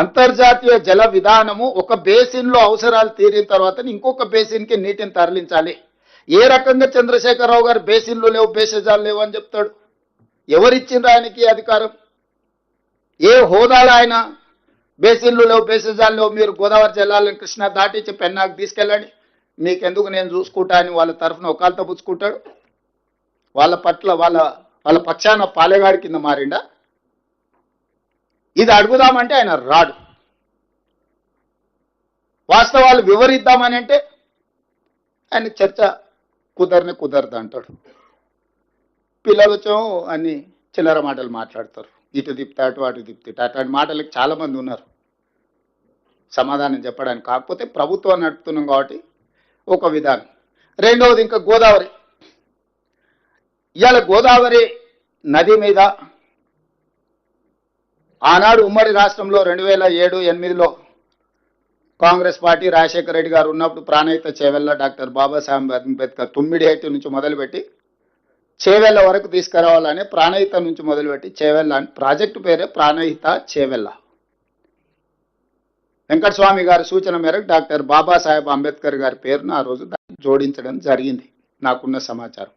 అంతర్జాతీయ జల విధానము ఒక బేసిన్లో అవసరాలు తీరిన తర్వాత ఇంకొక బేసిన్కి నీటిని తరలించాలి. ఏ రకంగా చంద్రశేఖరరావు గారు బేసిన్లు లేవు, బేసిజాలు లేవు అని చెప్తాడు? ఎవరిచ్చిండ్రు ఆయనకి అధికారం? ఏ హోదాలో ఆయన బేసిన్లు లేవు, బేసిజాలు లేవు, మీరు గోదావరి జలాలను కృష్ణా దాటించి పెన్నాకు తీసుకెళ్ళండి, మీకెందుకు నేను చూసుకుంటా అని వాళ్ళ తరఫున ఒకళ్ళతో పుచ్చుకుంటాడు? వాళ్ళ పట్ల వాళ్ళ పక్షాన పాలెగాడి కింద మారిండా? ఇది అడుగుదామంటే ఆయన రాడు. వాస్తవాలు వివరిద్దామని అంటే ఆయన చర్చ కుదరదు అంటాడు. పిల్లలు వచ్చాం అన్ని చిల్లర మాటలు మాట్లాడతారు, ఇటు తిప్పితే అటు తిప్పితే అట్లాంటి మాటలకు చాలా మంది ఉన్నారు సమాధానం చెప్పడానికి. కాకపోతే ప్రభుత్వం నడుపుతున్నాం కాబట్టి ఒక విధానం. రెండవది ఇంకా గోదావరి. ఇవాళ గోదావరి నది మీద ఆనాడు ఉమ్మడి రాష్ట్రంలో 2007-8లో కాంగ్రెస్ పార్టీ రాజశేఖర రెడ్డి గారు ఉన్నప్పుడు ప్రాణహిత చేవెళ్ళ డాక్టర్ బాబాసాహెబ్ అంబేద్కర్ తుమ్మిడిహేటి నుంచి మొదలుపెట్టి చేవెళ్ళ వరకు తీసుకురావాలని ప్రాణహిత నుంచి మొదలుపెట్టి చేవెళ్ళ అని ప్రాజెక్టు పేరే ప్రాణహిత చేవెళ్ళ. వెంకటస్వామి గారి సూచన మేరకు డాక్టర్ బాబాసాహెబ్ అంబేద్కర్ గారి పేరును ఆ రోజు జోడించడం జరిగింది నాకున్న సమాచారం.